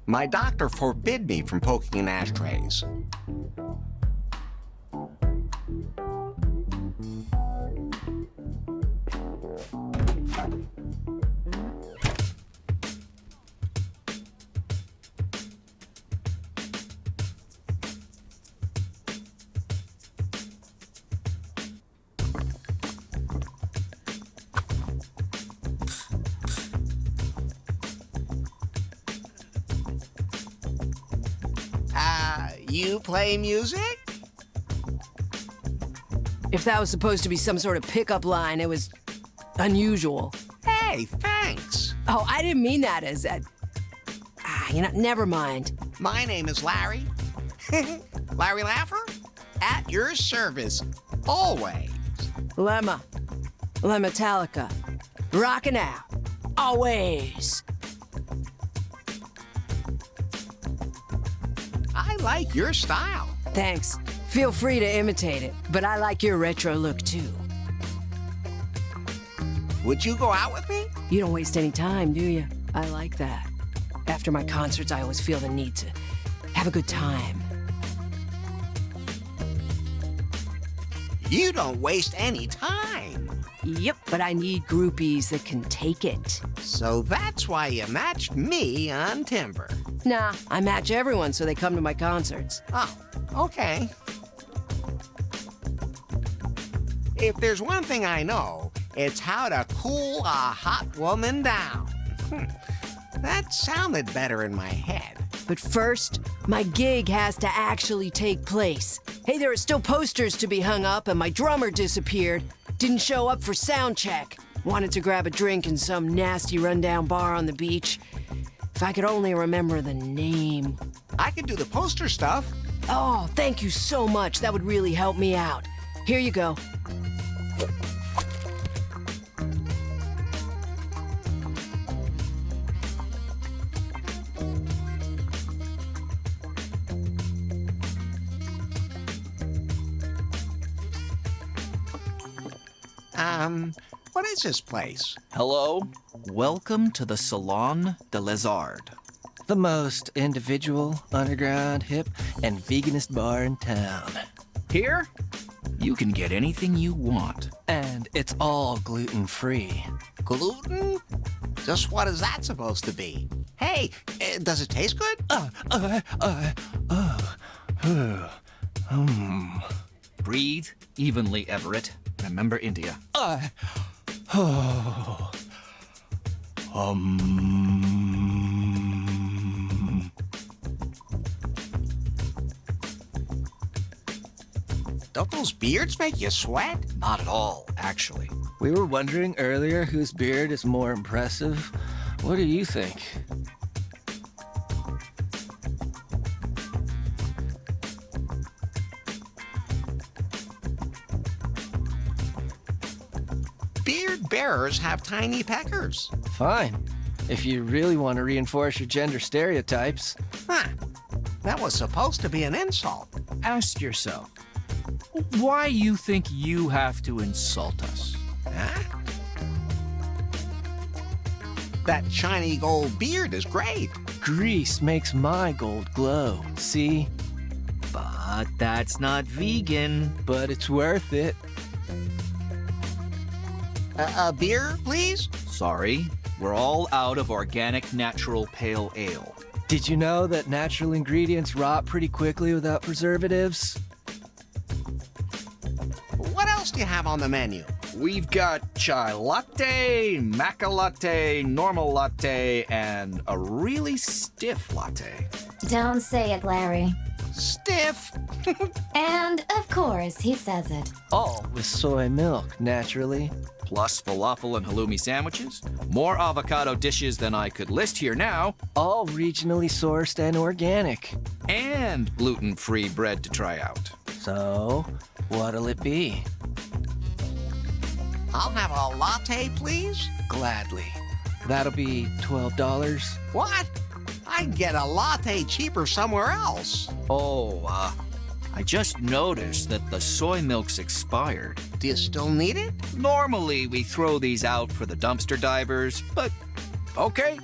My doctor forbid me from poking in ashtrays. You play music? If that was supposed to be some sort of pickup line, it was unusual. Hey, thanks. Oh, I didn't mean that as a... never mind. My name is Larry. Larry Laffer? At your service. Always. Lemma Metallica. Rockin' out. Always. I like your style. Thanks. Feel free to imitate it, but I like your retro look too. Would you go out with me? You don't waste any time, do you? I like that. After my concerts, I always feel the need to have a good time. You don't waste any time. Yep, but I need groupies that can take it. So that's why you matched me on Timber. Nah, I match everyone so they come to my concerts. Oh, okay. If there's one thing I know, it's how to cool a hot woman down. That sounded better in my head. But first, my gig has to actually take place. Hey, there are still posters to be hung up, and my drummer disappeared. Didn't show up for sound check. Wanted to grab a drink in some nasty rundown bar on the beach. If I could only remember the name. I could do the poster stuff. Oh, thank you so much. That would really help me out. Here you go. What is this place? Hello. Welcome to the Salon de Lézard. The most individual, underground, hip, and veganist bar in town. Here, you can get anything you want. And it's all gluten-free. Gluten? Just what is that supposed to be? Hey, does it taste good? Breathe evenly, Everett. Remember India. Don't those beards make you sweat? Not at all, actually. We were wondering earlier whose beard is more impressive. What do you think? Beard bearers have tiny peckers. Fine. If you really want to reinforce your gender stereotypes. Huh. That was supposed to be an insult. Ask yourself, why you think you have to insult us? Huh? That shiny gold beard is great. Grease makes my gold glow, see? But that's not vegan. But it's worth it. A beer, please? Sorry, we're all out of organic natural pale ale. Did you know that natural ingredients rot pretty quickly without preservatives? What else do you have on the menu? We've got chai latte, maca latte, normal latte, and a really stiff latte. Don't say it, Larry. Stiff. And, of course, he says it. All with soy milk, naturally. Plus falafel and halloumi sandwiches, more avocado dishes than I could list here now, All regionally sourced and organic. and gluten-free bread to try out. So, what'll it be? I'll have a latte, please. Gladly. That'll be $12. What? I can get a latte cheaper somewhere else. I just noticed that the soy milk's expired. Do you still need it? Normally, we throw these out for the dumpster divers, but okay,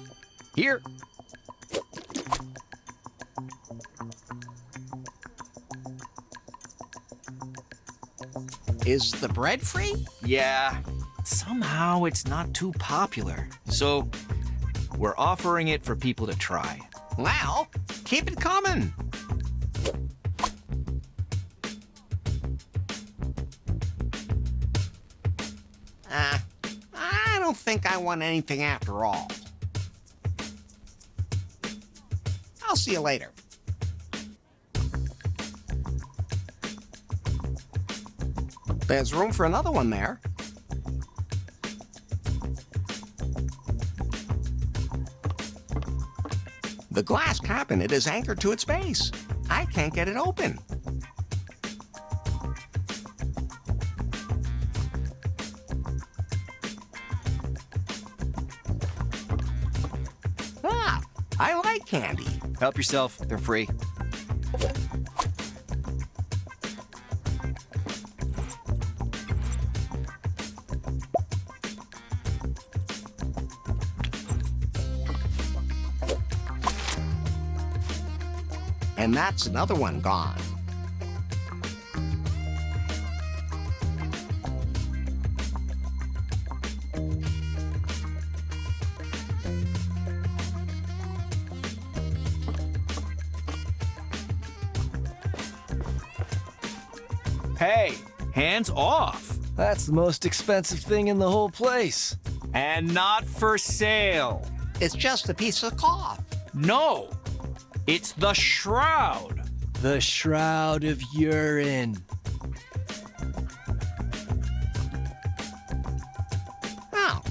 here. Is the bread free? Yeah, somehow it's not too popular. So we're offering it for people to try. Well, keep it coming. I don't think I want anything after all. I'll see you later. There's room for another one there. The glass cabinet is anchored to its base. I can't get it open. Ah, I like candy. Help yourself, they're free. And that's another one gone. Hey, hands off! That's the most expensive thing in the whole place. And not for sale. It's just a piece of cloth. No, it's the shroud. The Shroud of Urine. Oh.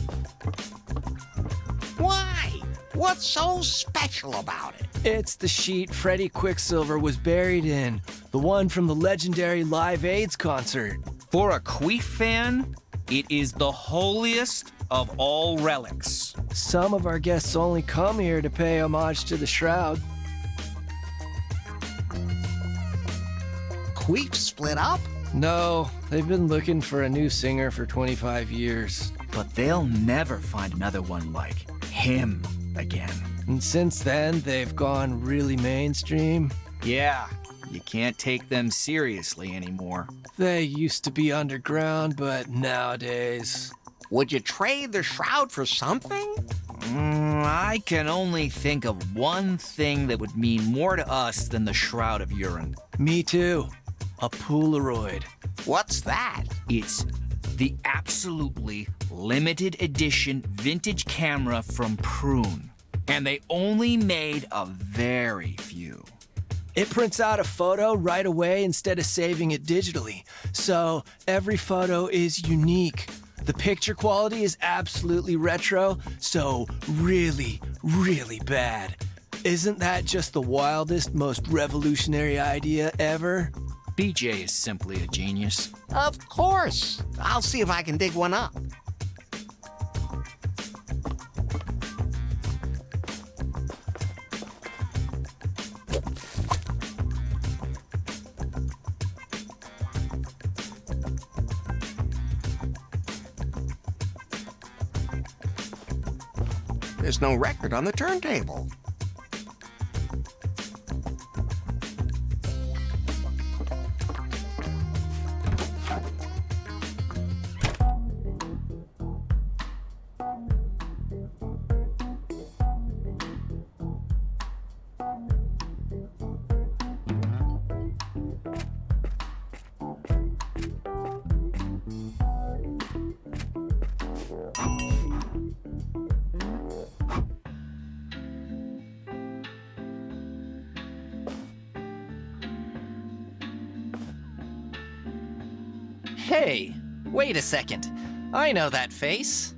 Why? What's so special about it? It's the sheet Freddie Quicksilver was buried in. The one from the legendary Live AIDS concert. For a Queef fan, it is the holiest of all relics. Some of our guests only come here to pay homage to the Shroud. Queef split up? No, they've been looking for a new singer for 25 years. But they'll never find another one like him again. And since then, they've gone really mainstream. Yeah, you can't take them seriously anymore. They used to be underground, but nowadays... Would you trade the shroud for something? I can only think of one thing that would mean more to us than the Shroud of Urine. Me too. A Polaroid. What's that? It's the absolutely limited edition vintage camera from Prune. And they only made a very few. It prints out a photo right away instead of saving it digitally. So every photo is unique. The picture quality is absolutely retro, so really, really bad. Isn't that just the wildest, most revolutionary idea ever? BJ is simply a genius. Of course. I'll see if I can dig one up. There's no record on the turntable. Hey, wait a second. I know that face.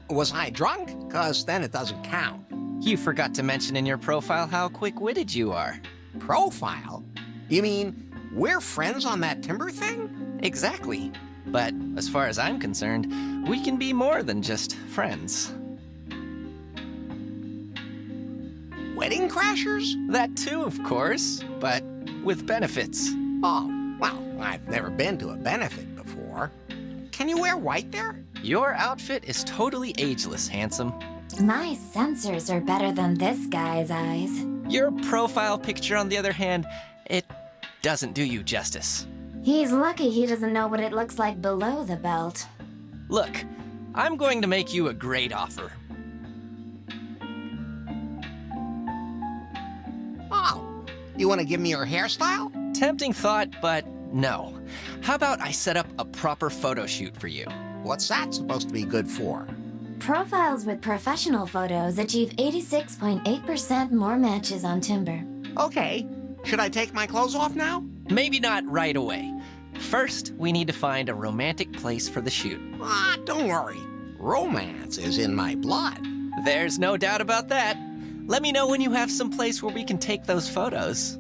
Was I drunk? 'Cause then it doesn't count. You forgot to mention in your profile how quick-witted you are. Profile? You mean we're friends on that timber thing? Exactly. But as far as I'm concerned, we can be more than just friends. Wedding crashers? That too, of course, but with benefits. Oh, well, I've never been to a benefit before. Can you wear white there? Your outfit is totally ageless, handsome. My sensors are better than this guy's eyes. Your profile picture, on the other hand, it doesn't do you justice. He's lucky he doesn't know what it looks like below the belt. Look, I'm going to make you a great offer. Oh, you want to give me your hairstyle? Tempting thought, but no. How about I set up a proper photo shoot for you? What's that supposed to be good for? Profiles with professional photos achieve 86.8% more matches on Timber. Okay. Should I take my clothes off now? Maybe not right away. First, we need to find a romantic place for the shoot. Ah, don't worry. Romance is in my blood. There's no doubt about that. Let me know when you have some place where we can take those photos.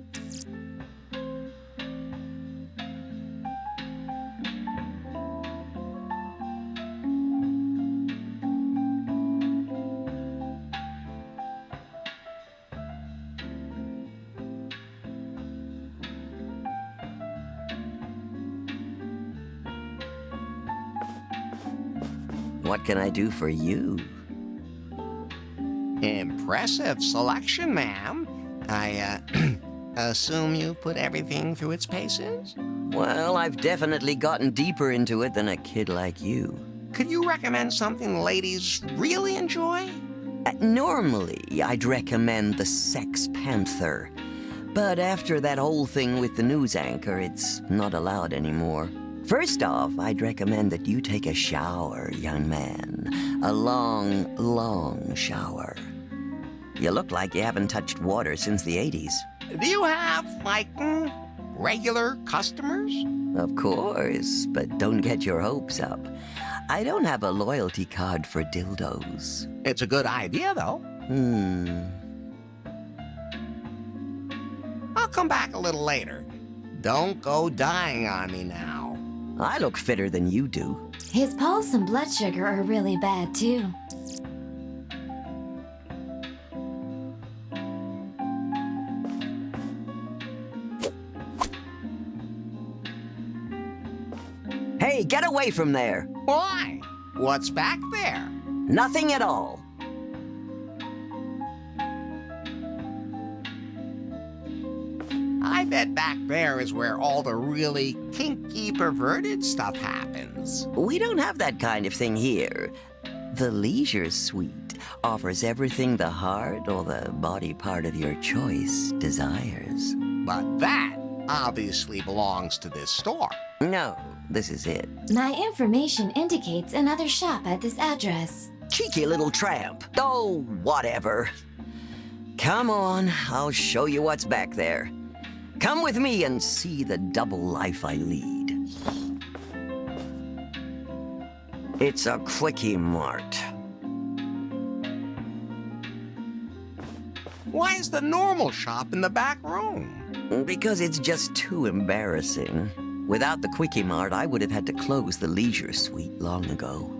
What can I do for you? Impressive selection, ma'am. I, assume you put everything through its paces? Well, I've definitely gotten deeper into it than a kid like you. Could you recommend something ladies really enjoy? Normally, I'd recommend the Sex Panther. But after that whole thing with the news anchor, it's not allowed anymore. First off, I'd recommend that you take a shower, young man. A long, long shower. You look like you haven't touched water since the 80s. Do you have, like, regular customers? Of course, but don't get your hopes up. I don't have a loyalty card for dildos. It's a good idea, though. I'll come back a little later. Don't go dying on me now. I look fitter than you do. His pulse and blood sugar are really bad, too. Hey, get away from there! Why? What's back there? Nothing at all. I bet back there is where all the really kinky, perverted stuff happens. We don't have that kind of thing here. The leisure suite offers everything the heart or the body part of your choice desires. But that obviously belongs to this store. No, this is it. My information indicates another shop at this address. Cheeky little tramp. Oh, whatever. Come on, I'll show you what's back there. Come with me and see the double life I lead. It's a quickie mart. Why is the normal shop in the back room? Because it's just too embarrassing. Without the quickie mart, I would have had to close the leisure suite long ago.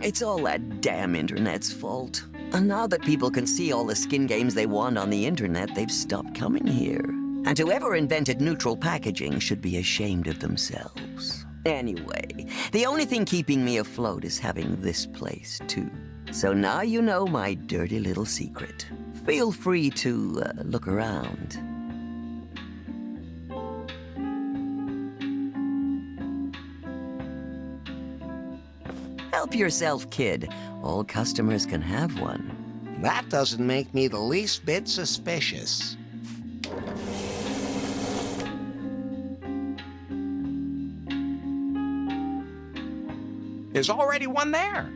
It's all that damn internet's fault. And now that people can see all the skin games they want on the internet, they've stopped coming here. And whoever invented neutral packaging should be ashamed of themselves. Anyway, the only thing keeping me afloat is having this place, too. So now you know my dirty little secret. Feel free to look around. Help yourself, kid. All customers can have one. That doesn't make me the least bit suspicious. There's already one there.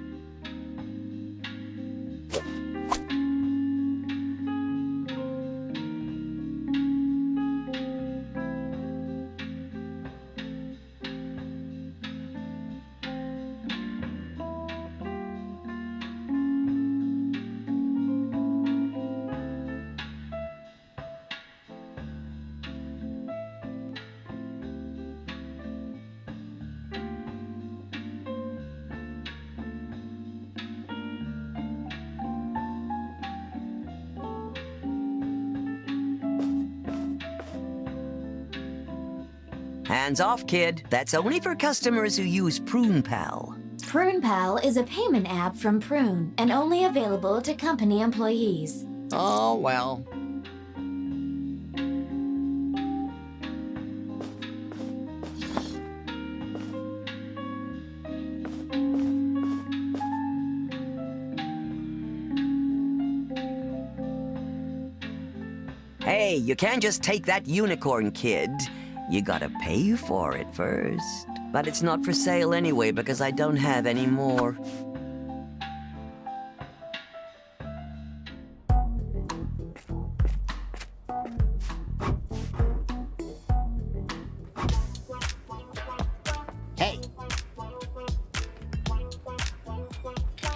Hands off, kid. That's only for customers who use Prune Pal. Prune Pal is a payment app from Prune and only available to company employees. Oh, well. Hey, you can't just take that unicorn, kid. You gotta pay for it first. But it's not for sale anyway because I don't have any more. Hey.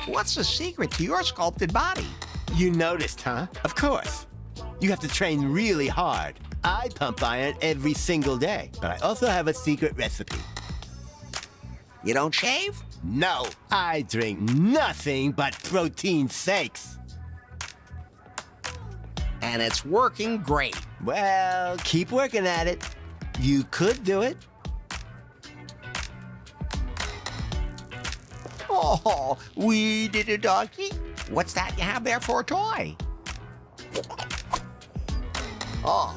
What's the secret to your sculpted body? You noticed, huh? Of course. You have to train really hard. I pump iron every single day, but I also have a secret recipe. You don't shave? No, I drink nothing but protein shakes. And it's working great. Well, keep working at it. You could do it. Oh, we did a doggy. What's that you have there for a toy? Oh,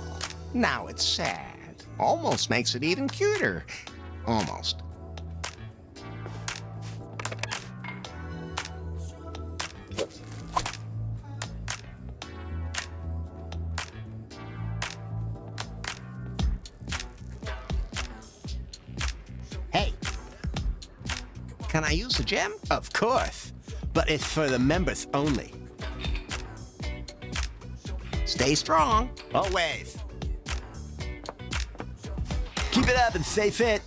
now it's sad. Almost makes it even cuter. Almost. Hey, can I use the gym? Of course, but it's for the members only. Stay strong. Always. Keep it up and stay fit.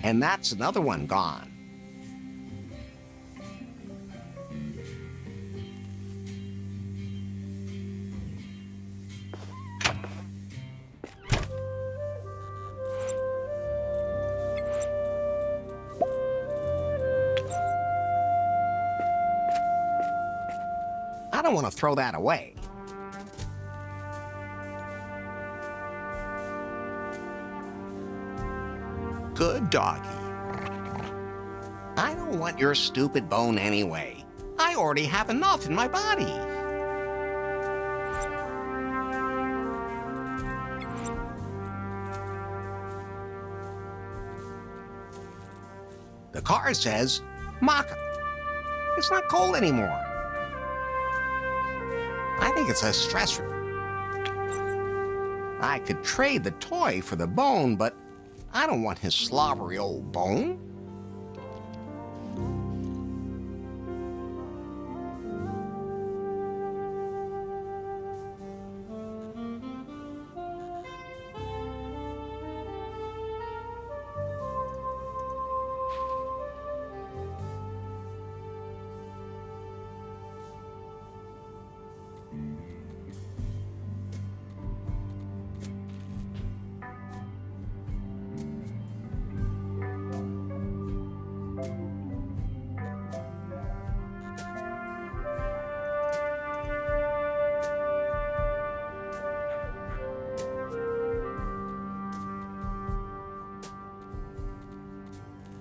And that's another one gone. I don't want to throw that away. Good doggy. I don't want your stupid bone anyway. I already have enough in my body. The car says, Maka. It's not cold anymore. I think it's a stress. I could trade the toy for the bone, but I don't want his slobbery old bone.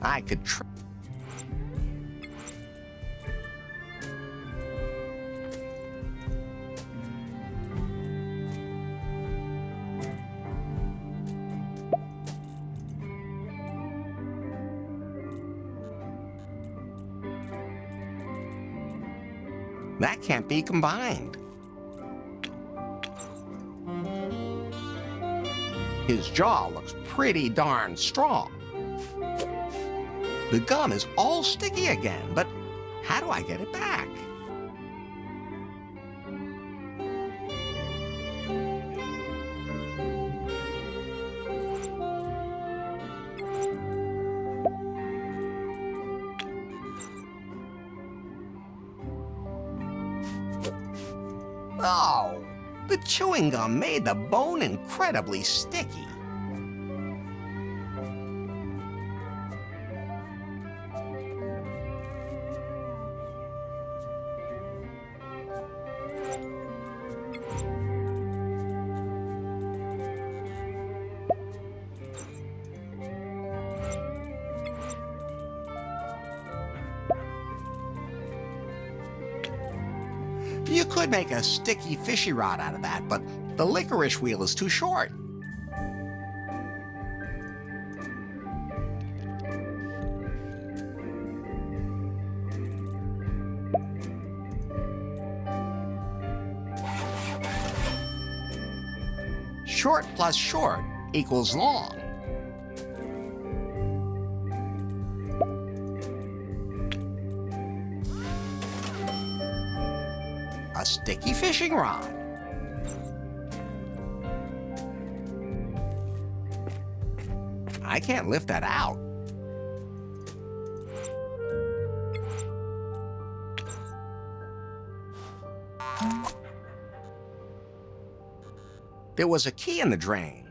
I could That can't be combined. His jaw looks pretty darn strong. The gum is all sticky again, but how do I get it back? Oh, the chewing gum made the bone incredibly sticky. You could make a sticky fishy rod out of that, but the licorice wheel is too short. Short plus short equals long. A sticky fishing rod. I can't lift that out. There was a key in the drain.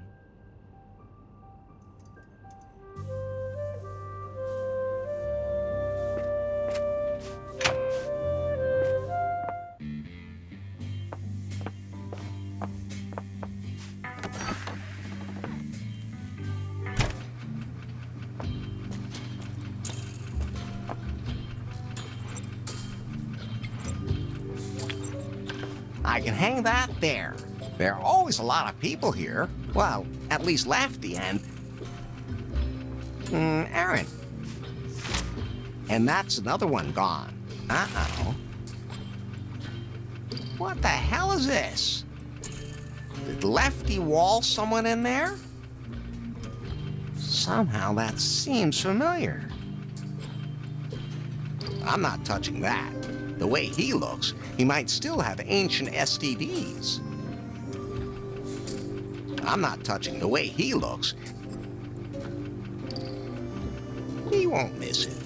I can hang that there. There are always a lot of people here. Well, at least Lefty and... Erin. And that's another one gone. Uh-oh. What the hell is this? Did Lefty wall someone in there? Somehow that seems familiar. I'm not touching that. The way he looks, he might still have ancient STDs. I'm not touching the way he looks. He won't miss it.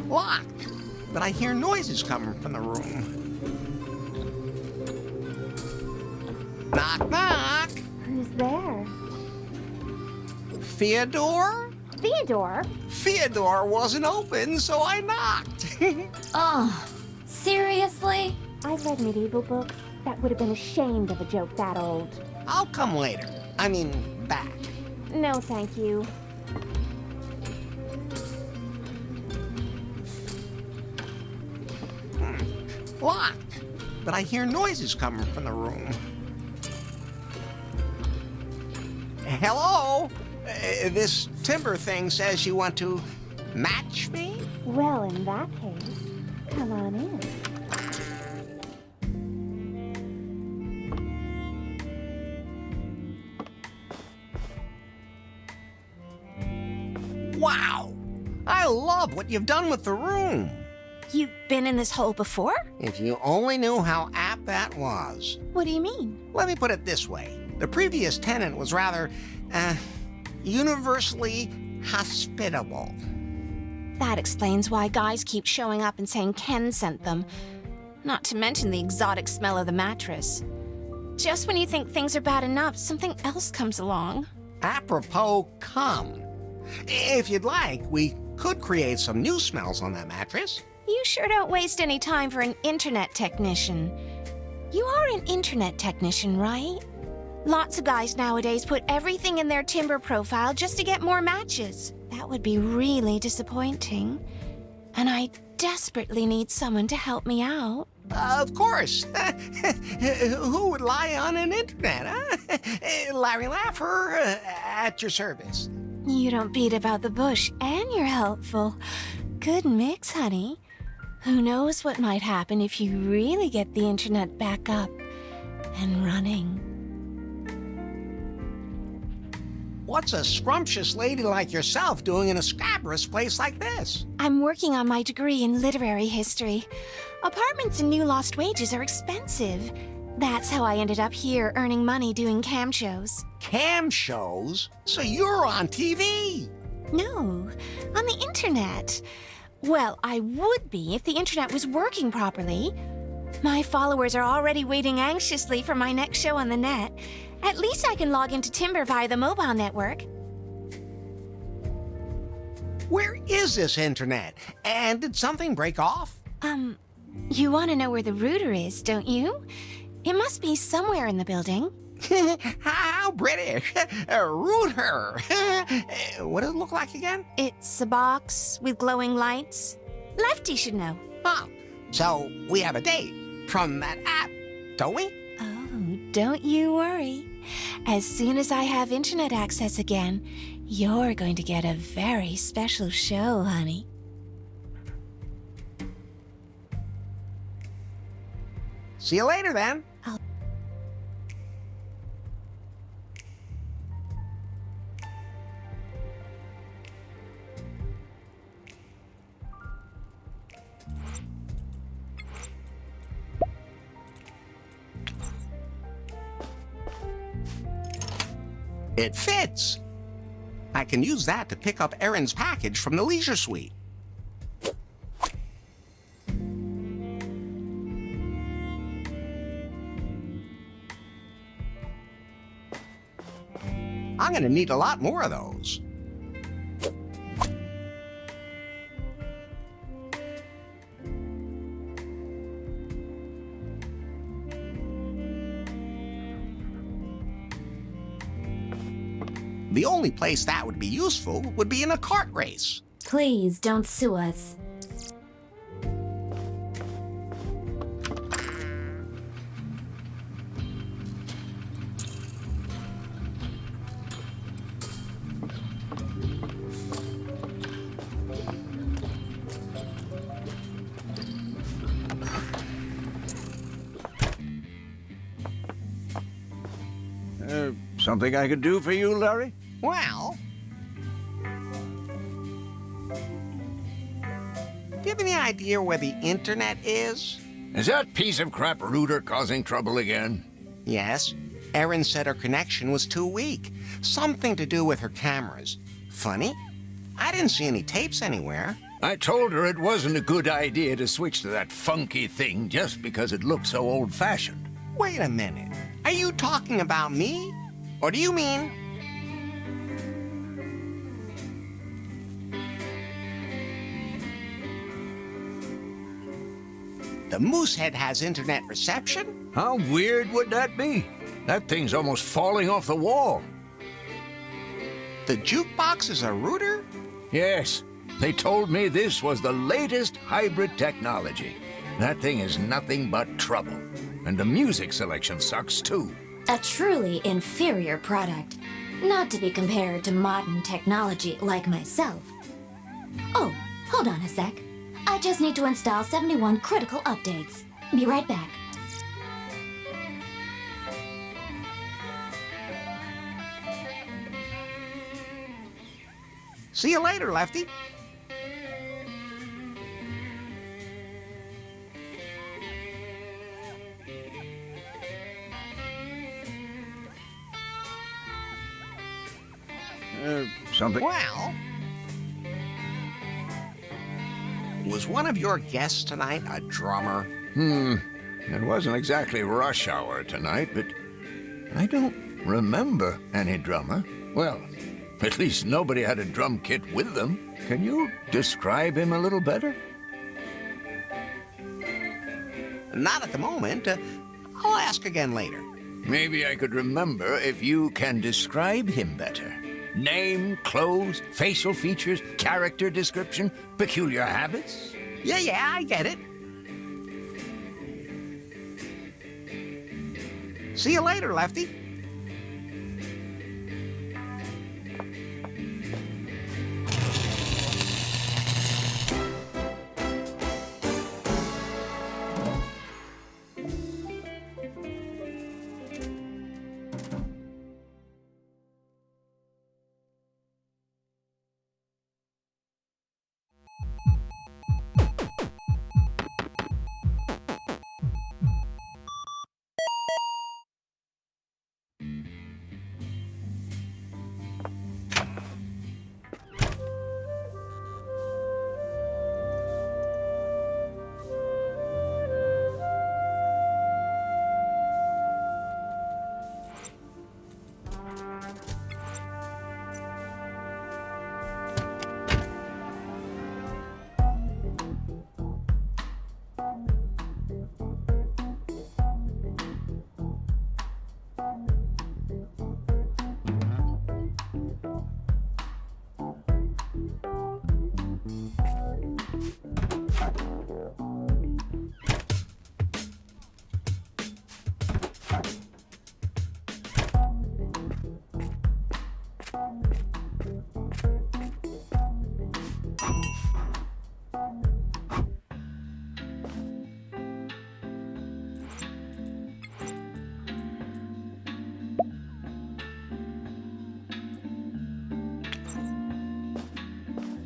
Locked, but I hear noises coming from the room. Knock, knock. Who's there? Theodore? Theodore? Theodore wasn't open, so I knocked. Oh, seriously? I've read medieval books that would have been ashamed of a joke that old. I'll come later. I mean, back. No, thank you. Locked, but I hear noises coming from the room. Hello? This timber thing says you want to match me? Well, in that case, come on in. Wow! I love what you've done with the room. You've been in this hole before? If you only knew how apt that was. What do you mean? Let me put it this way. The previous tenant was rather, universally hospitable. That explains why guys keep showing up and saying Ken sent them. Not to mention the exotic smell of the mattress. Just when you think things are bad enough, something else comes along. Apropos cum. If you'd like, we could create some new smells on that mattress. You sure don't waste any time for an internet technician. You are an internet technician, right? Lots of guys nowadays put everything in their Timber profile just to get more matches. That would be really disappointing. And I desperately need someone to help me out. Of course. Who would lie on an internet, huh? Larry Laffer, at your service. You don't beat about the bush, and you're helpful. Good mix, honey. Who knows what might happen if you really get the internet back up and running. What's a scrumptious lady like yourself doing in a scabrous place like this? I'm working on my degree in literary history. Apartments and new lost wages are expensive. That's how I ended up here earning money doing cam shows. Cam shows? So you're on TV? No, on the internet. Well, I would be if the internet was working properly. My followers are already waiting anxiously for my next show on the net. At least I can log into Timber via the mobile network. Where is this internet? And did something break off? You want to know where the router is, don't you? It must be somewhere in the building. How British. Router. What does it look like again? It's a box with glowing lights. Lefty should know. Oh, so we have a date from that app, don't we? Oh, don't you worry. As soon as I have internet access again, you're going to get a very special show, honey. See you later, then. It fits. I can use that to pick up Erin's package from the leisure suite. I'm gonna need a lot more of those. The only place that would be useful would be in a kart race. Please don't sue us. Something I could do for you, Larry? Well, do you have any idea where the internet is? Is that piece of crap router causing trouble again? Yes. Erin said her connection was too weak. Something to do with her cameras. Funny, I didn't see any tapes anywhere. I told her it wasn't a good idea to switch to that funky thing just because it looked so old-fashioned. Wait a minute. Are you talking about me? Or do you mean... the Moosehead has internet reception? How weird would that be? That thing's almost falling off the wall. The jukebox is a router? Yes. They told me this was the latest hybrid technology. That thing is nothing but trouble. And the music selection sucks, too. A truly inferior product. Not to be compared to modern technology like myself. Oh, hold on a sec. I just need to install 71 critical updates. Be right back. See you later, Lefty. Something... Well, was one of your guests tonight a drummer? It wasn't exactly rush hour tonight, but I don't remember any drummer. Well, at least nobody had a drum kit with them. Can you describe him a little better? Not at the moment. I'll ask again later. Maybe I could remember if you can describe him better. Name, clothes, facial features, character description, peculiar habits? Yeah, I get it. See you later, Lefty.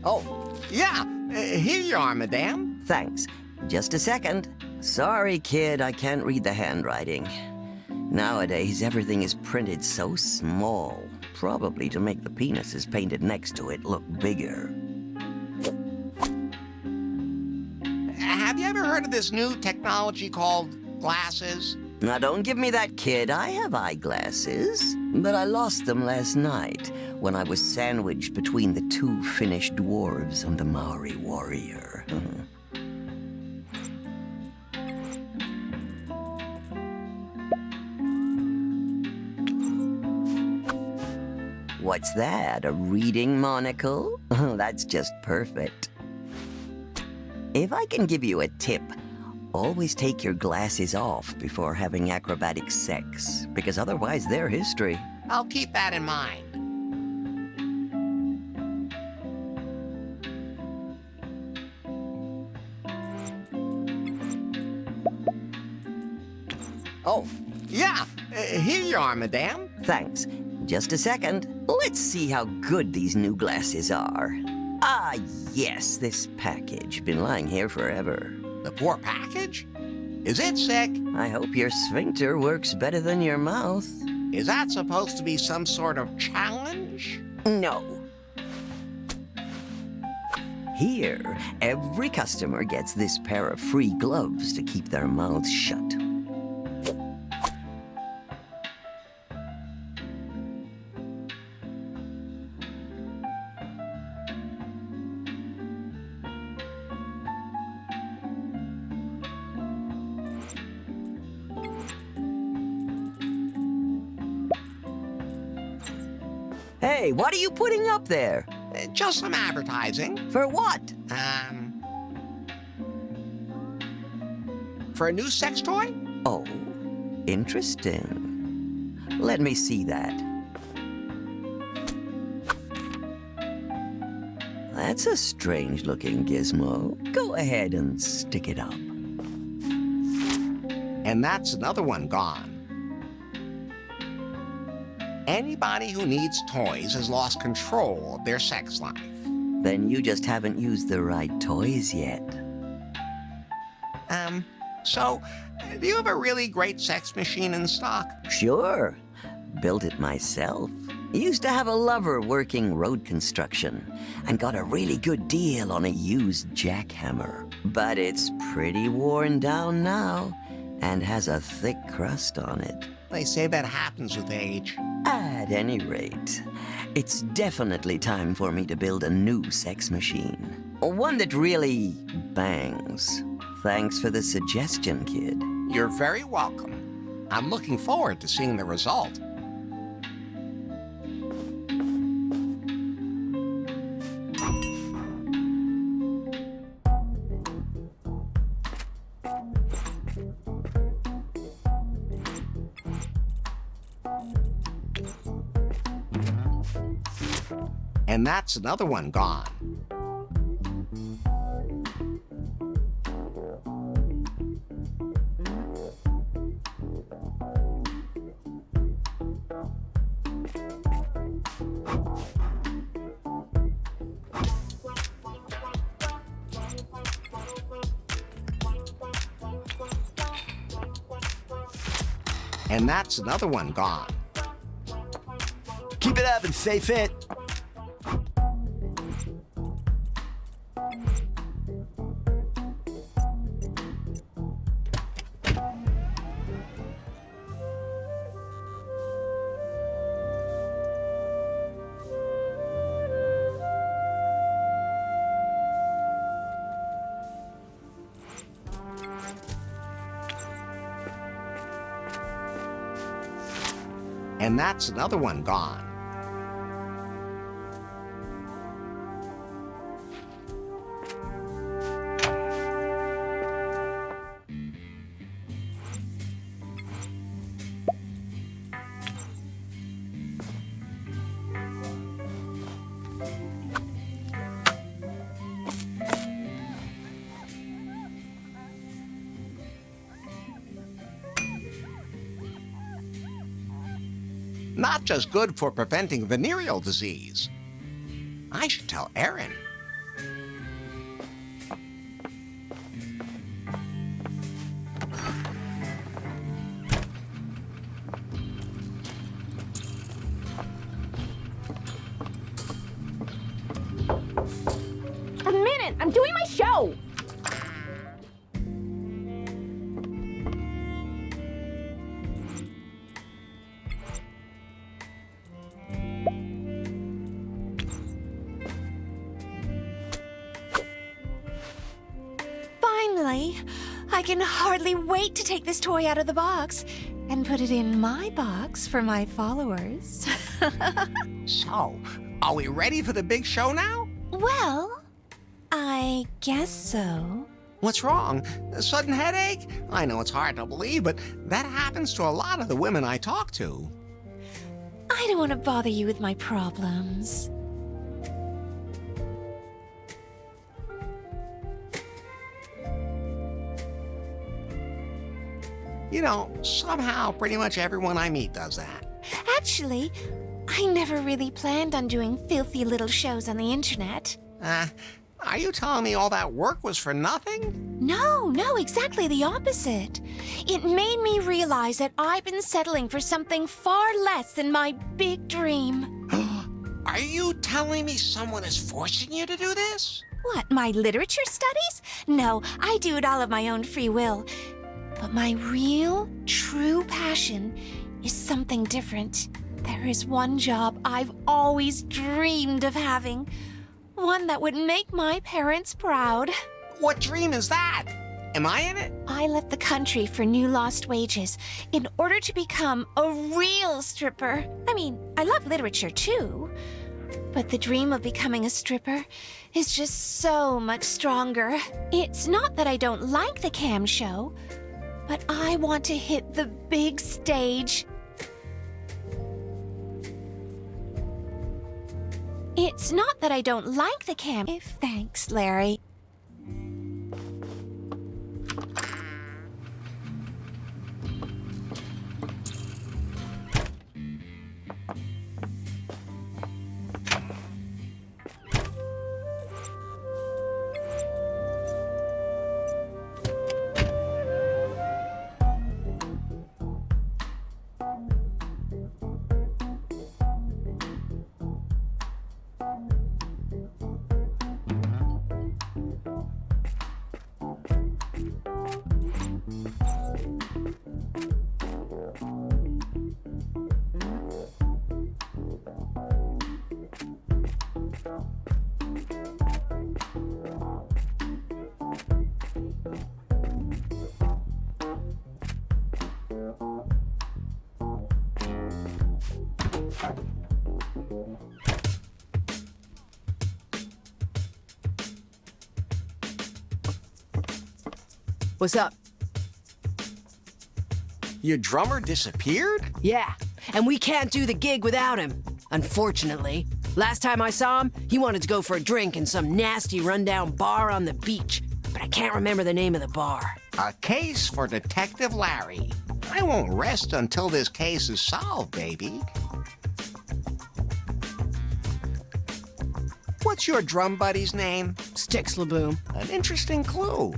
Oh, yeah. Here you are, madame. Thanks. Just a second. Sorry, kid, I can't read the handwriting. Nowadays, everything is printed so small, probably to make the penises painted next to it look bigger. Have you ever heard of this new technology called glasses? Now, don't give me that, kid. I have eyeglasses, but I lost them last night when I was sandwiched between the two Finnish dwarves and the Maori warrior. What's that, a reading monocle? Oh, that's just perfect. If I can give you a tip, always take your glasses off before having acrobatic sex, because otherwise they're history. I'll keep that in mind. Oh, yeah. Here you are, madame. Thanks. Just a second. Let's see how good these new glasses are. Ah, yes, this package. Been lying here forever. The poor package? Is it sick? I hope your sphincter works better than your mouth. Is that supposed to be some sort of challenge? No. Here, every customer gets this pair of free gloves to keep their mouths shut. Hey, what are you putting up there? Just some advertising. For what? For a new sex toy? Oh, interesting. Let me see that. That's a strange-looking gizmo. Go ahead and stick it up. And that's another one gone. Anybody who needs toys has lost control of their sex life. Then you just haven't used the right toys yet. So, do you have a really great sex machine in stock? Sure. Built it myself. Used to have a lover working road construction and got a really good deal on a used jackhammer. But it's pretty worn down now and has a thick crust on it. They say that happens with age. At any rate, it's definitely time for me to build a new sex machine. One that really bangs. Thanks for the suggestion, kid. You're very welcome. I'm looking forward to seeing the result. And that's another one gone. And that's another one gone. Keep it up and stay fit. And that's another one gone. Not just good for preventing venereal disease. I should tell Erin. A minute! I'm doing my show! Finally, I can hardly wait to take this toy out of the box and put it in my box for my followers. So, are we ready for the big show now? Well, I guess so. What's wrong? A sudden headache? I know it's hard to believe, but that happens to a lot of the women I talk to. I don't want to bother you with my problems. You know, somehow pretty much everyone I meet does that. Actually, I never really planned on doing filthy little shows on the internet. Are you telling me all that work was for nothing? No, exactly the opposite. It made me realize that I've been settling for something far less than my big dream. Are you telling me someone is forcing you to do this? What, my literature studies? No, I do it all of my own free will. But my real, true passion is something different. There is one job I've always dreamed of having. One that would make my parents proud. What dream is that? Am I in it? I left the country for new lost wages in order to become a real stripper. I mean, I love literature too. But the dream of becoming a stripper is just so much stronger. It's not that I don't like the cam show, but I want to hit the big stage. It's not that I don't like the cam. Thanks, Larry. What's up? Your drummer disappeared? Yeah, and we can't do the gig without him, unfortunately. Last time I saw him, he wanted to go for a drink in some nasty rundown bar on the beach, but I can't remember the name of the bar. A case for Detective Larry. I won't rest until this case is solved, baby. What's your drum buddy's name? Sticks Laboom. An interesting clue.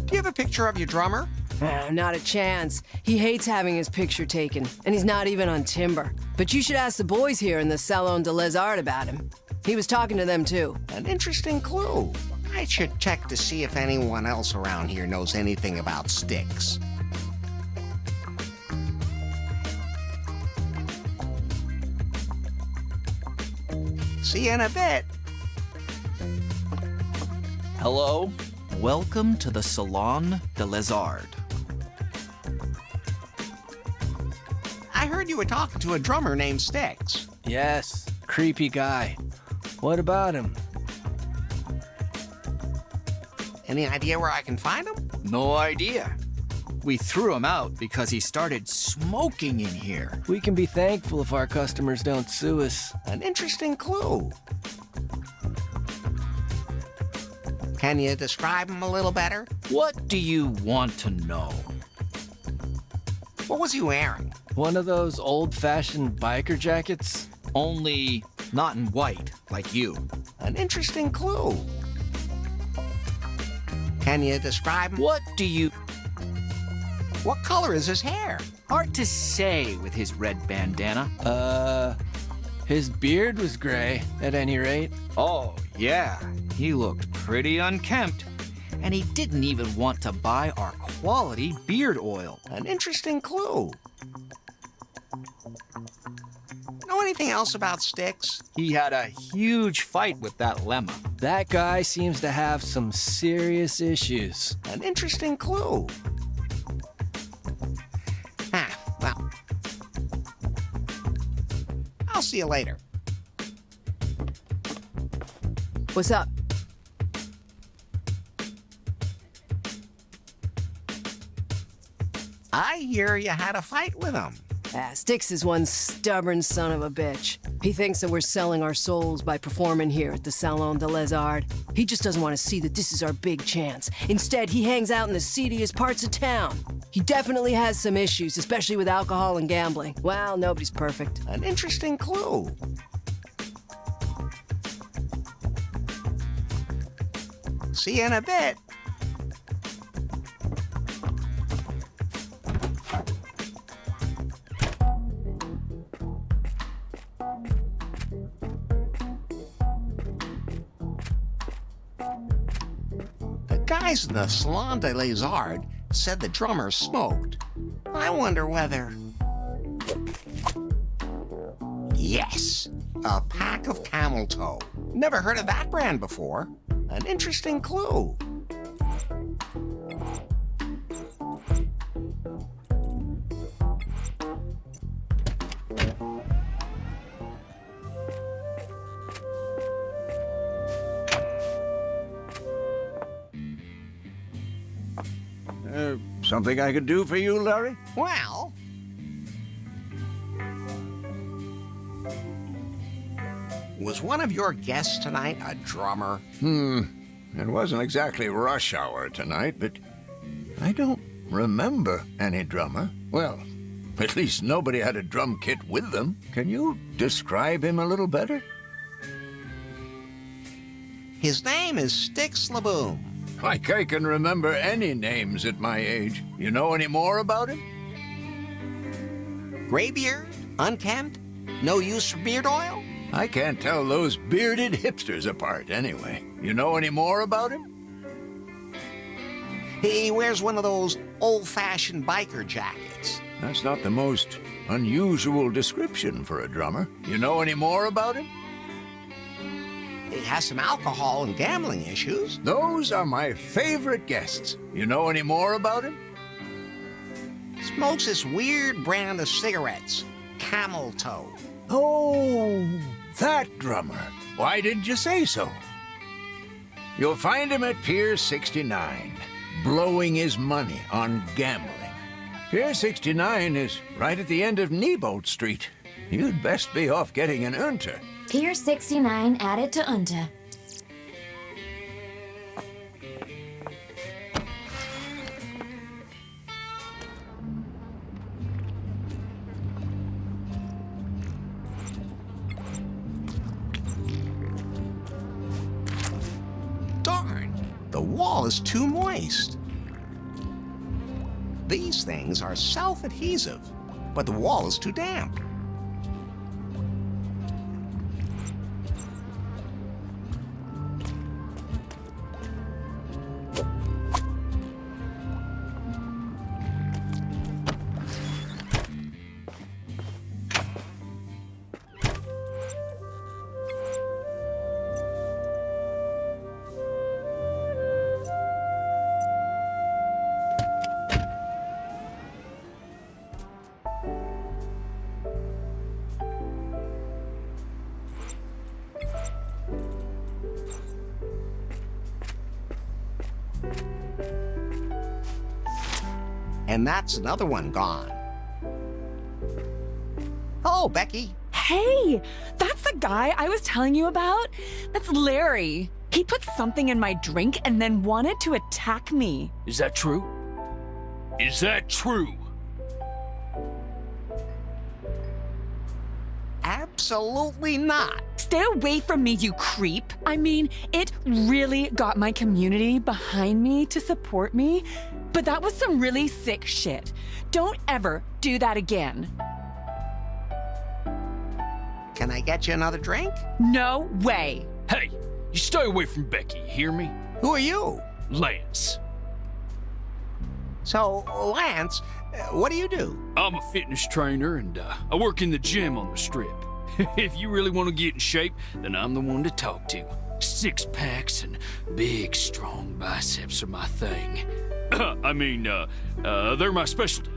Do you have a picture of your drummer? Oh, not a chance. He hates having his picture taken, and he's not even on timber. But you should ask the boys here in the Salon de Les Arts about him. He was talking to them too. An interesting clue. I should check to see if anyone else around here knows anything about Sticks. See you in a bit. Hello? Welcome to the Salon de Les Arts. I heard you were talking to a drummer named Sticks. Yes, creepy guy. What about him? Any idea where I can find him? No idea. We threw him out because he started smoking in here. We can be thankful if our customers don't sue us. An interesting clue. Can you describe him a little better? What do you want to know? What was he wearing? One of those old-fashioned biker jackets? Only Not in white, like you. An interesting clue. Can you describe him? What do you... What color is his hair? Hard to say with his red bandana. His beard was gray, at any rate. Oh, yeah. He looked pretty unkempt. And he didn't even want to buy our quality beard oil. An interesting clue. Know anything else about Styx? He had a huge fight with that lemma. That guy seems to have some serious issues. An interesting clue. Well, I'll see you later. What's up? I hear you had a fight with him. Styx is one stubborn son of a bitch. He thinks that we're selling our souls by performing here at the Salon de Les Arts. He just doesn't want to see that this is our big chance. Instead, he hangs out in the seediest parts of town. He definitely has some issues, especially with alcohol and gambling. Well, nobody's perfect. An interesting clue. See you in a bit. The guys in the Salon de Les Arts said the drummer smoked. I wonder whether... Yes, a pack of Camel Toe. Never heard of that brand before. An interesting clue. Something I could do for you, Larry? Well... Was one of your guests tonight a drummer? It wasn't exactly rush hour tonight, but I don't remember any drummer. Well, at least nobody had a drum kit with them. Can you describe him a little better? His name is Styx Laboom. Like I can remember any names at my age. You know any more about him? Gray beard? Unkempt? No use for beard oil? I can't tell those bearded hipsters apart anyway. You know any more about him? He wears one of those old-fashioned biker jackets. That's not the most unusual description for a drummer. You know any more about him? He has some alcohol and gambling issues. Those are my favorite guests. You know any more about him? Smokes this weird brand of cigarettes, Camel Toe. Oh, that drummer. Why didn't you say so? You'll find him at Pier 69, blowing his money on gambling. Pier 69 is right at the end of Neibolt Street. You'd best be off getting an Unter. Pier 69 added to Unta. Darn, the wall is too moist. These things are self-adhesive, but the wall is too damp. And that's another one gone. Hello, Becky. Hey, that's the guy I was telling you about? That's Larry. He put something in my drink and then wanted to attack me. Is that true? Is that true? Absolutely not. Stay away from me, you creep. I mean, it really got my community behind me to support me, but that was some really sick shit. Don't ever do that again. Can I get you another drink? No way. Hey, you stay away from Becky, you hear me? Who are you? Lance. So, Lance, what do you do? I'm a fitness trainer and I work in the gym on the strip. If you really want to get in shape, then I'm the one to talk to. Six packs and big, strong biceps are my thing. I mean, they're my specialty.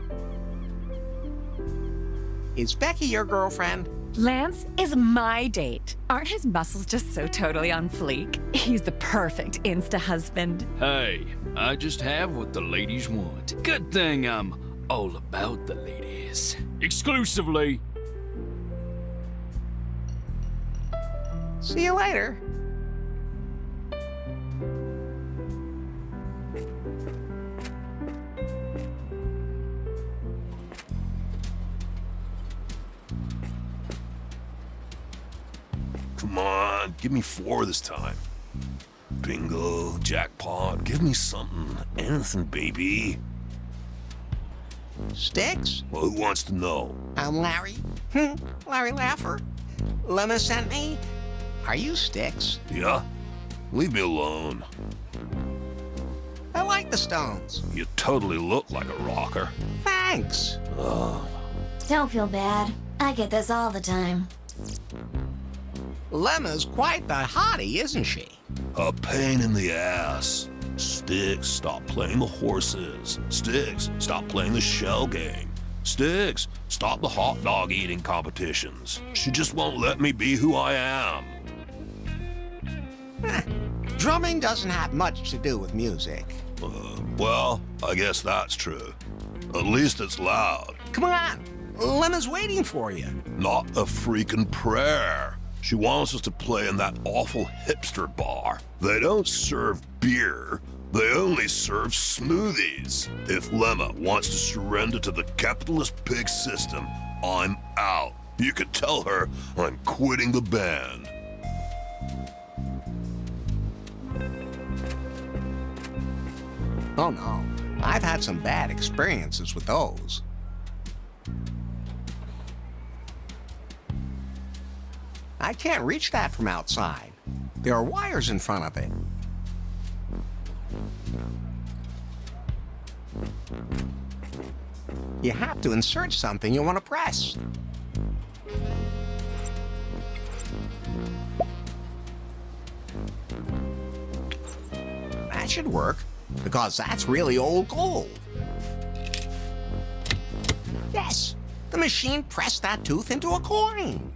Is Becky your girlfriend? Lance is my date. Aren't his muscles just so totally on fleek? He's the perfect insta-husband. Hey, I just have what the ladies want. Good thing I'm all about the ladies. Exclusively. See you later. Come on, give me 4 this time. Bingo, jackpot, give me something. Anything, baby. Sticks? Well, who wants to know? I'm Larry. Larry Laffer. Lemma sent me. Are you Sticks? Yeah? Leave me alone. I like the Stones. You totally look like a rocker. Thanks. Don't feel bad. I get this all the time. Lemma's quite the hottie, isn't she? A pain in the ass. Sticks, stop playing the horses. Sticks, stop playing the shell game. Sticks, stop the hot dog eating competitions. She just won't let me be who I am. Drumming doesn't have much to do with music. Well, I guess that's true. At least it's loud. Come on, Lemma's waiting for you. Not a freaking prayer. She wants us to play in that awful hipster bar. They don't serve beer. They only serve smoothies. If Lemma wants to surrender to the capitalist pig system, I'm out. You can tell her I'm quitting the band. Oh no, I've had some bad experiences with those. I can't reach that from outside. There are wires in front of it. You have to insert something you want to press. That should work, because that's really old gold. Yes, the machine pressed that tooth into a coin.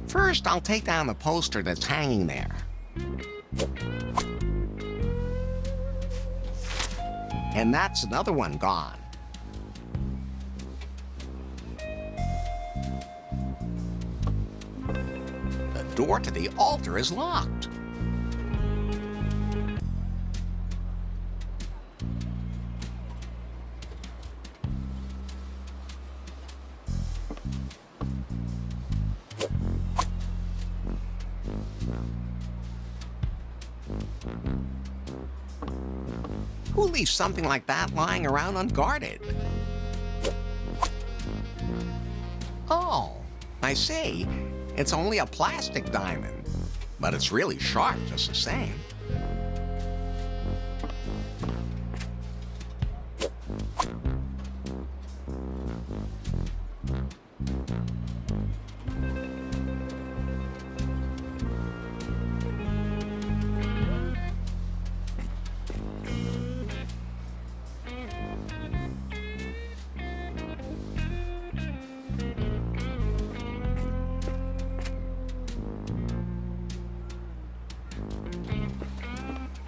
First, I'll take down the poster that's hanging there. And that's another one gone. The door to the altar is locked. Who leaves something like that lying around unguarded? Oh, I see. It's only a plastic diamond, but it's really sharp just the same.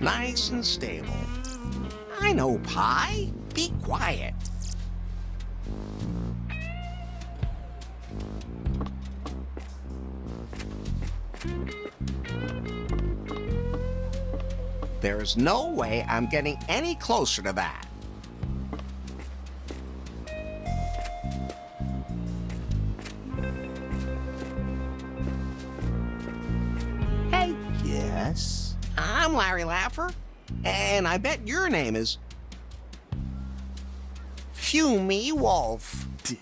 Nice and stable. I know, Pie. Be quiet. There's no way I'm getting any closer to that. Hey. Yes? I'm Larry Laffer, and I bet your name is Fumie Wolf. Dude,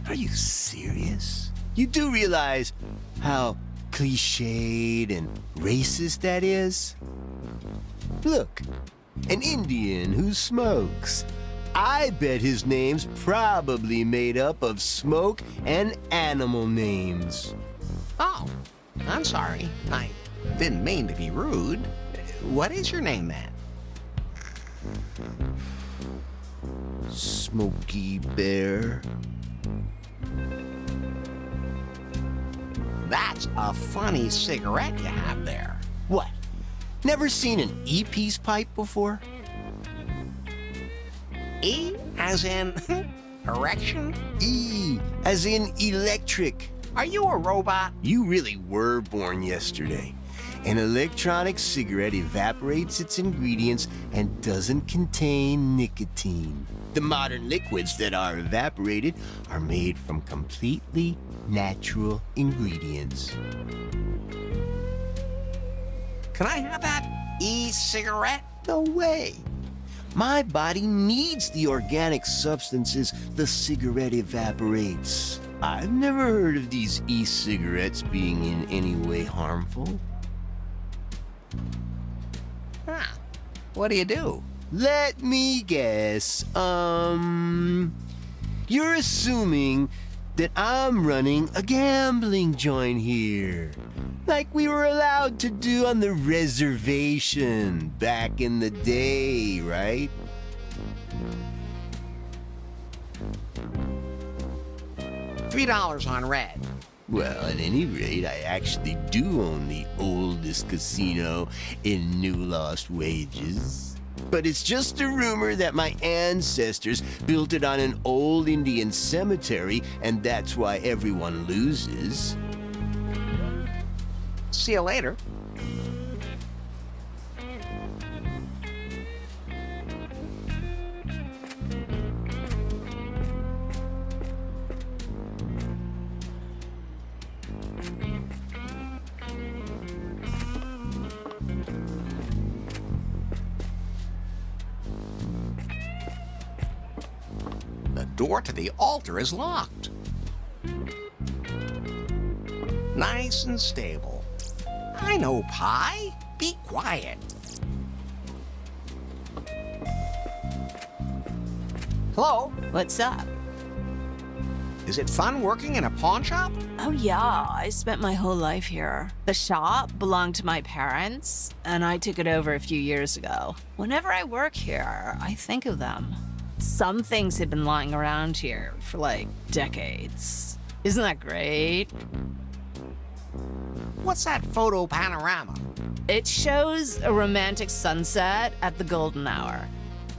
are you serious? You do realize how cliched and racist that is? Look, an Indian who smokes. I bet his name's probably made up of smoke and animal names. Oh, I'm sorry. I didn't mean to be rude. What is your name then? Smokey Bear. That's a funny cigarette you have there. What? Never seen an E-piece pipe before? E as in erection? E as in electric. Are you a robot? You really were born yesterday. An electronic cigarette evaporates its ingredients and doesn't contain nicotine. The modern liquids that are evaporated are made from completely natural ingredients. Can I have that e-cigarette? No way. My body needs the organic substances the cigarette evaporates. I've never heard of these e-cigarettes being in any way harmful. Huh. What do you do? Let me guess. You're assuming that I'm running a gambling joint here. Like we were allowed to do on the reservation back in the day, right? $3 on red. Well, at any rate, I actually do own the oldest casino in New Lost Wages. But it's just a rumor that my ancestors built it on an old Indian cemetery, and that's why everyone loses. See you later. The door to the altar is locked. Nice and stable. I know, Pie. Be quiet. Hello? What's up? Is it fun working in a pawn shop? Oh, yeah, I spent my whole life here. The shop belonged to my parents, and I took it over a few years ago. Whenever I work here, I think of them. Some things have been lying around here for like decades. Isn't that great? What's that photo panorama? It shows a romantic sunset at the golden hour.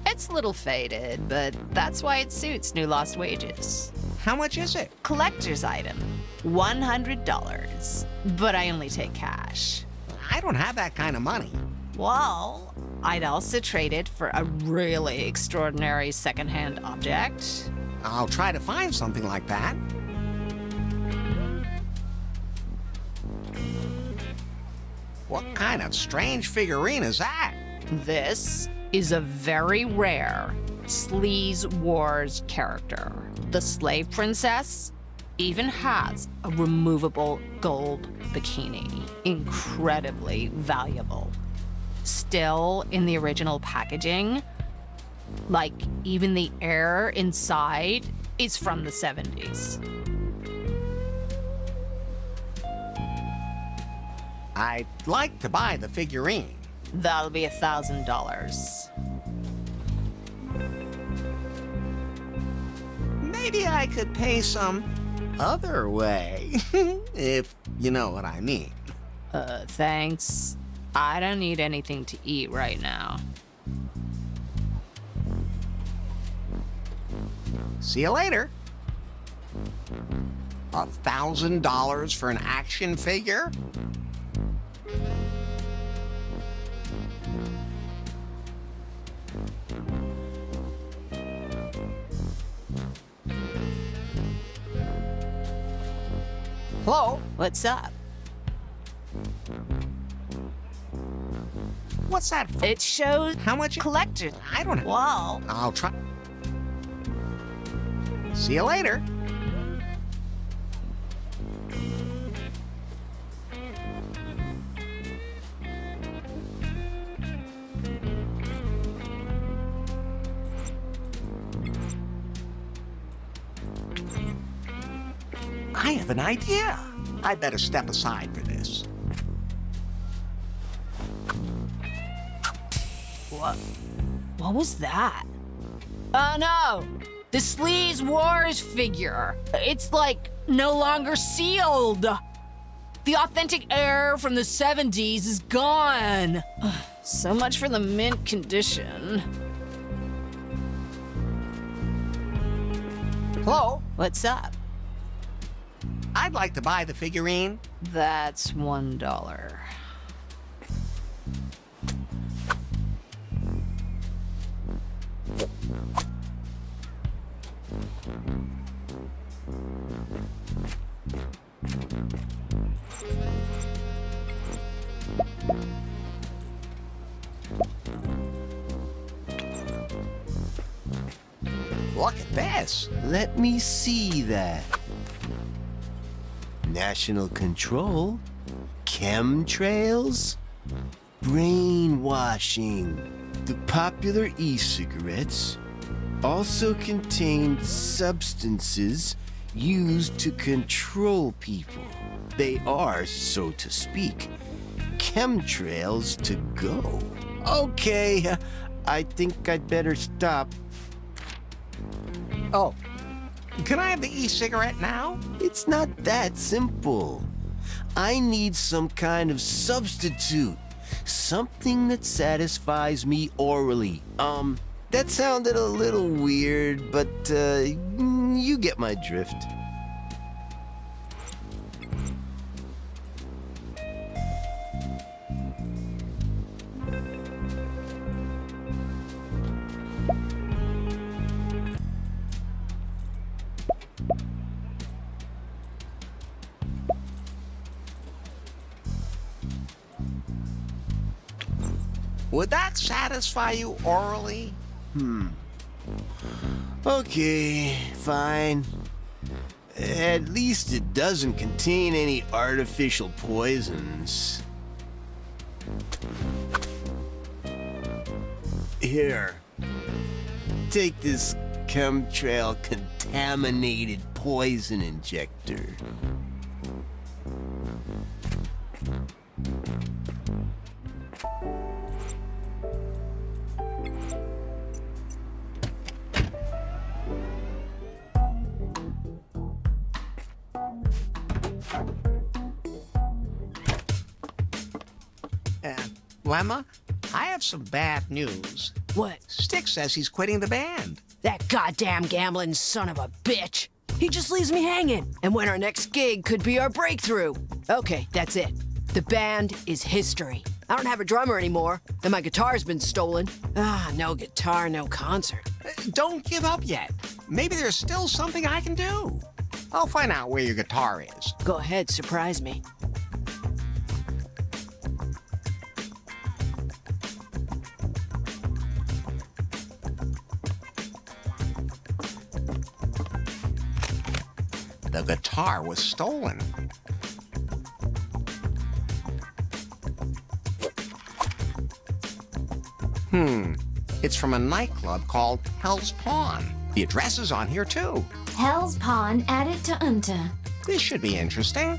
It's a little faded, but that's why it suits New Lost Wages. How much is it? Collector's item, $100. But I only take cash. I don't have that kind of money. Well, I'd also trade it for a really extraordinary secondhand object. I'll try to find something like that. What kind of strange figurine is that? This is a very rare Sleaze Wars character. The slave princess even has a removable gold bikini. Incredibly valuable. Still in the original packaging. Like, even the air inside is from the 70s. I'd like to buy the figurine. That'll be $1,000. Maybe I could pay some other way, if you know what I mean. Thanks. I don't need anything to eat right now. See you later. $1,000 for an action figure? Hello? What's up? What's that for? It shows How much? collectors. I don't know. Wow. I'll try. See you later. I have an idea. I better step aside for this. What was that? Oh no! The Sleaze Wars figure. It's like no longer sealed. The authentic air from the 70s is gone. So much for the mint condition. Hello? What's up? I'd like to buy the figurine. That's $1. Look at this. Let me see that. National control, chemtrails, brainwashing. The popular e-cigarettes also contain substances used to control people. They are, so to speak, chemtrails to go. Okay, I think I'd better stop. Oh, can I have the e-cigarette now? It's not that simple. I need some kind of substitute. Something that satisfies me orally. That sounded a little weird, but you get my drift. Would that satisfy you orally? Okay, fine. At least it doesn't contain any artificial poisons. Here. Take this chemtrail contaminated poison injector. Lemma, I have some bad news. What? Stick says he's quitting the band. That goddamn gambling son of a bitch. He just leaves me hanging. And when our next gig could be our breakthrough. Okay, that's it. The band is history. I don't have a drummer anymore, and my guitar's been stolen. No guitar, no concert. Don't give up yet. Maybe there's still something I can do. I'll find out where your guitar is. Go ahead, surprise me. The guitar was stolen. It's from a nightclub called Hell's Pawn. The address is on here, too. Hell's Pawn added to Unta. This should be interesting.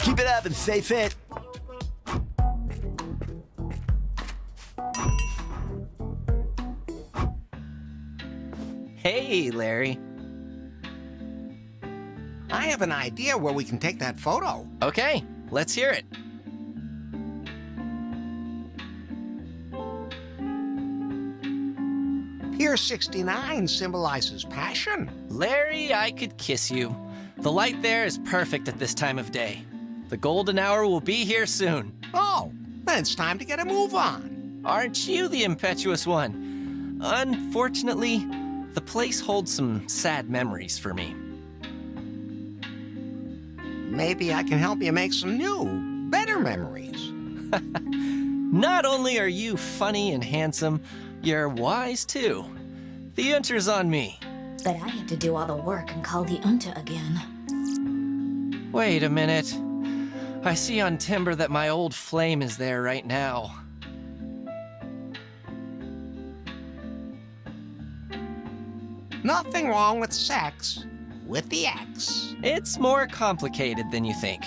Keep it up and stay fit. Hey, Larry. I have an idea where we can take that photo. Okay, let's hear it. Pier 69 symbolizes passion. Larry, I could kiss you. The light there is perfect at this time of day. The golden hour will be here soon. Oh, then it's time to get a move on. Aren't you the impetuous one? Unfortunately, the place holds some sad memories for me. Maybe I can help you make some new, better memories. Not only are you funny and handsome, you're wise too. The Unter's on me. But I have to do all the work and call the Unter again. Wait a minute. I see on Timber that my old flame is there right now. Nothing wrong with sex with the X. It's more complicated than you think.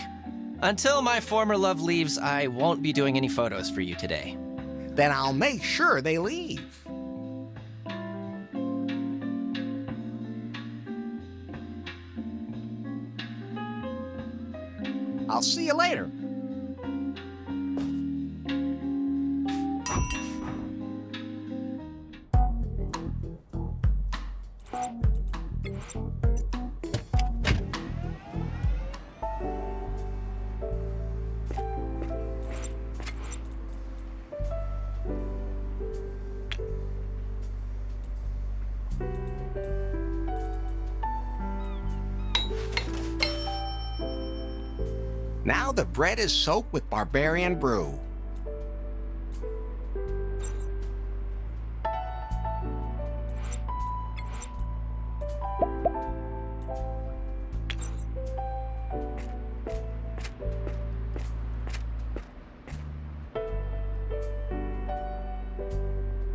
Until my former love leaves, I won't be doing any photos for you today. Then I'll make sure they leave. I'll see you later. Now the bread is soaked with barbarian brew.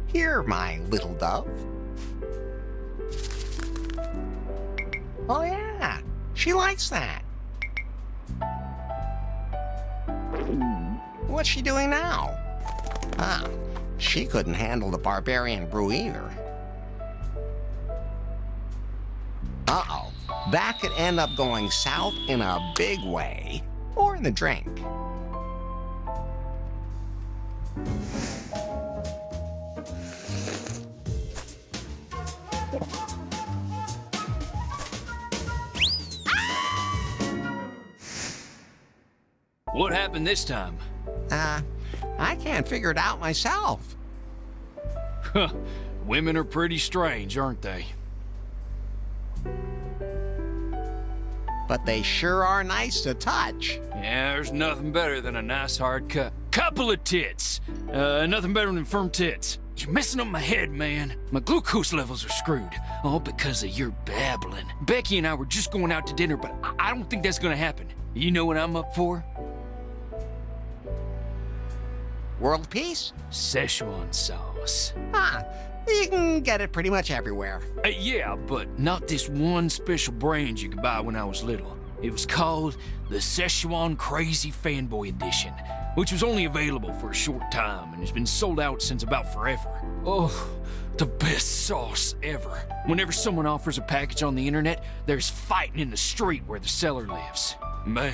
Here, my little dove. Oh yeah, she likes that. What's she doing now? Ah, she couldn't handle the barbarian brew either. Uh-oh, that could end up going south in a big way, or in the drink. What happened this time? I can't figure it out myself. Huh, women are pretty strange, aren't they? But they sure are nice to touch. Yeah, there's nothing better than a nice hard cut. Couple of tits. Nothing better than firm tits. You're messing up my head, man. My glucose levels are screwed. All because of your babbling. Becky and I were just going out to dinner, but I don't think that's gonna happen. You know what I'm up for? World peace? Szechuan sauce. Ah, you can get it pretty much everywhere. Yeah, but not this one special brand you could buy when I was little. It was called the Szechuan Crazy Fanboy Edition, which was only available for a short time and has been sold out since about forever. Oh, the best sauce ever. Whenever someone offers a package on the internet, there's fighting in the street where the seller lives. Man,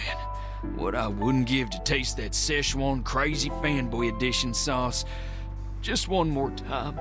what I wouldn't give to taste that Szechuan Crazy Fanboy Edition sauce just one more time.